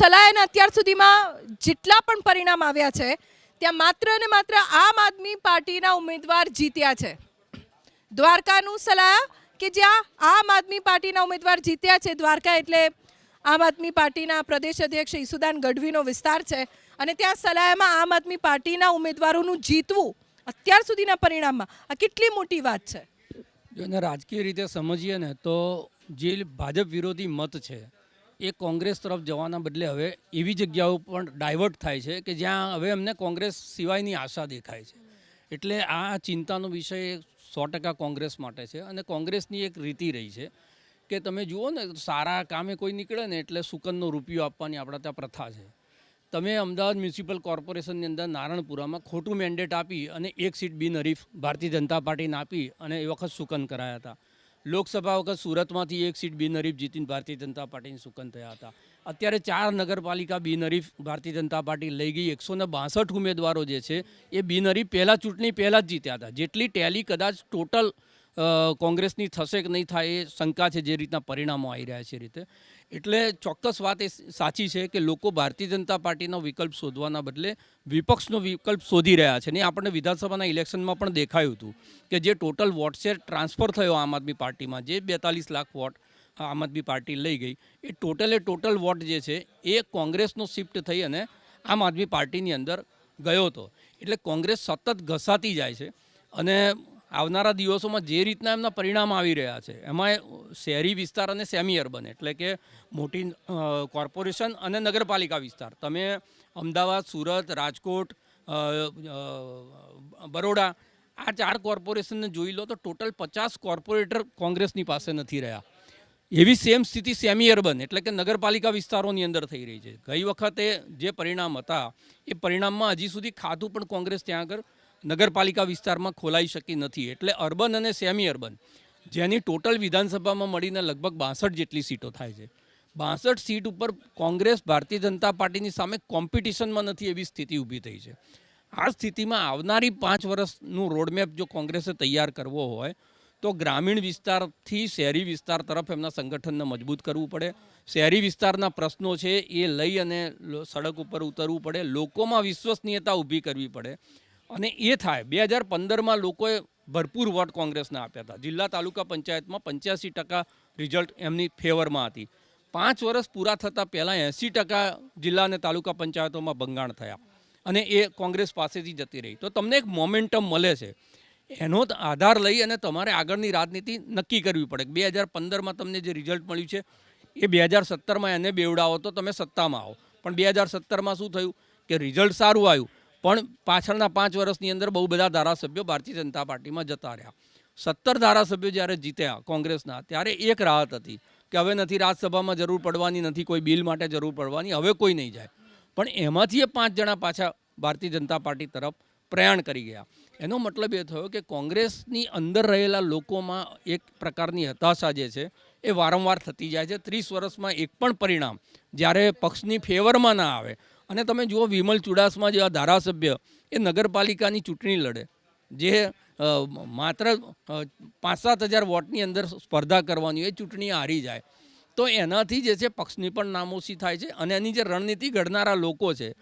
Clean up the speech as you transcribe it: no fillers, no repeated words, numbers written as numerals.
સલાહના અત્યાર સુધીમાં જેટલા પણ પરિણામ આવ્યા છે ત્યાં માત્ર ને માત્ર આમ આદમી પાર્ટીના ઉમેદવાર જીત્યા છે. દ્વારકાનું સલાહ કે જ્યાં આમ આદમી પાર્ટીના ઉમેદવાર જીત્યા છે. દ્વારકા એટલે આમ આદમી પાર્ટીના પ્રદેશ અધ્યક્ષ ઈસુદાન ગઢવીનો વિસ્તાર છે અને ત્યાં સલાહમાં આમ આદમી પાર્ટીના ઉમેદવારોનું જીતવું અત્યાર સુધીના પરિણામમાં આ કેટલી મોટી વાત છે. જો એને રાજકીય રીતે સમજીએ ને તો જે ભાજપ વિરોધી મત છે એ કોંગ્રેસ તરફ જવાના બદલે હવે એવી જગ્યાઓ પણ ડાયવર્ટ થાય છે કે જ્યાં હવે એમને કોંગ્રેસ સિવાયની આશા દેખાય છે. એટલે આ ચિંતાનો વિષય 100% કોંગ્રેસ માટે છે અને કોંગ્રેસની એક રીતિ રહી છે કે તમે જુઓ ને સારા કામે કોઈ નીકળે ને એટલે સુકનનો રૂપિયો આપવાની આપણા ત્યાં પ્રથા છે. તમે અમદાવાદ મ્યુનિસિપલ કોર્પોરેશનની અંદર નારણપુરામાં ખોટું મેન્ડેટ આપી અને એક સીટ બિનહરીફ ભારતીય જનતા પાર્ટીને આપી અને એ વખત સુકન કરાયા હતા. લોકસભા વખત સુરતમાંથી એક સીટ બિનહરીફ જીતીને ભારતીય જનતા પાર્ટીને સુકન થયા હતા. અત્યારે 4 નગરપાલિકા બિનહરીફ ભારતીય જનતા પાર્ટી લઈ ગઈ. 162 ઉમેદવારો જે છે એ બિનહરીફ પહેલાં ચૂંટણી પહેલાં જ જીત્યા હતા. જેટલી ટેલી કદાચ ટોટલ કોંગ્રેસની થશે કે નહીં થાય એ શંકા છે જે રીતના પરિણામો આવી રહ્યા છે એ રીતે. એટલે ચોક્કસ વાત એ સાચી છે કે લોકો ભારતીય જનતા પાર્ટીનો વિકલ્પ શોધવાના બદલે વિપક્ષનો વિકલ્પ શોધી રહ્યા છે. ને આપણને વિધાનસભાના ઇલેક્શનમાં પણ દેખાયું હતું કે જે ટોટલ વોટ શેર ટ્રાન્સફર થયો આમ આદમી પાર્ટીમાં, જે 42 લાખ વોટ આમ આદમી પાર્ટી લઈ ગઈ, એ ટોટલ વોટ જે છે એ કોંગ્રેસનો શિફ્ટ થઈ અને આમ આદમી પાર્ટીની અંદર ગયો હતો. એટલે કોંગ્રેસ સતત ઘસાતી જાય છે અને આવનારા દિવસોમાં જે રીતના એમના પરિણામ આવી રહ્યા છે એમાં શહેરી વિસ્તાર અને સેમી અર્બન એટલે કે મોટી કોર્પોરેશન અને નગરપાલિકા વિસ્તાર, તમે અમદાવાદ, સુરત, રાજકોટ, બરોડા, આ 4 કોર્પોરેશનને જોઈ લો તો ટોટલ 50 કોર્પોરેટર કોંગ્રેસની પાસે નથી રહ્યા. એવી સેમ સ્થિતિ સેમી અર્બન એટલે કે નગરપાલિકા વિસ્તારોની અંદર થઈ રહી છે. ગઈ વખતે જે પરિણામ હતા એ પરિણામમાં હજી સુધી ખાતું પણ કોંગ્રેસ ત્યાં આગળ નગરપાલિકા વિસ્તારમાં ખોલાઈ શકી નથી. એટલે અર્બન અને સેમી અર્બન જેની ટોટલ વિધાનસભામાં મળીને લગભગ 62 જેટલી સીટો થાય છે, 62 સીટ ઉપર કોંગ્રેસ ભારતીય જનતા પાર્ટીની સામે કોમ્પિટિશનમાં નથી એવી સ્થિતિ ઊભી થઈ છે. આ સ્થિતિમાં આવનારી 5 વર્ષનું રોડમેપ જો કોંગ્રેસે તૈયાર કરવો હોય તો ગ્રામીણ વિસ્તારથી શહેરી વિસ્તાર તરફ એમના સંગઠનને મજબૂત કરવું પડે. શહેરી વિસ્તારના પ્રશ્નો છે એ લઈ અને સડક ઉપર ઉતરવું પડે. લોકોમાં વિશ્વસનીયતા ઊભી કરવી પડે અને એ થાય. 2015માં લોકોએ ભરપૂર વોટ કોંગ્રેસને આપ્યા હતા. જિલ્લા તાલુકા પંચાયતમાં 85% રિઝલ્ટ એમની ફેવરમાં હતી. 5 વર્ષ પૂરા થતાં પહેલાં 80% જિલ્લા અને તાલુકા પંચાયતોમાં ભંગાણ થયા અને એ કોંગ્રેસ પાસેથી જતી રહી. તો તમને એક મોમેન્ટમ મળે છે, એનો આધાર લઈ અને તમારે આગળની રાજનીતિ નક્કી કરવી પડે. 2015માં તમને જે રિઝલ્ટ મળ્યું છે એ 2017માં એને બેવડાવો તો તમે સત્તામાં આવો. પણ 2017માં શું થયું કે રિઝલ્ટ સારું આવ્યું પણ પાછળના 5 વર્ષની અંદર બહુ બધા ધારાસભ્યો ભારતીય જનતા પાર્ટીમાં જતા રહ્યા. 17 ધારાસભ્યો જ્યારે જીત્યા કોંગ્રેસના ત્યારે એક રાહત હતી કે હવે નથી રાજસભામાં જરૂર પડવાની, નથી કોઈ બિલ માટે જરૂર પડવાની, હવે કોઈ નહીં જાય. પણ એમાંથી એ 5 જણા પાછા ભારતીય જનતા પાર્ટી તરફ પ્રયાણ કરી ગયા. એનો મતલબ એ થયો કે કોંગ્રેસની અંદર રહેલા લોકોમાં એક પ્રકારની હતાશા જે છે એ વારંવાર થતી જાય છે. 30 વર્ષમાં એક પણ પરિણામ જ્યારે પક્ષની ફેવરમાં ના આવે અને તમે જુઓ વિમલ ચુડાસમા જેવા ધારાસભ્ય એ નગરપાલિકાની ચૂંટણી લડે, જે માત્ર 5-7 હજાર વોટની અંદર સ્પર્ધા કરવાની એ ચૂંટણી હારી જાય, તો એનાથી જે છે પક્ષની પણ નામોશી થાય છે અને એની જે રણનીતિ ઘડનારા લોકો છે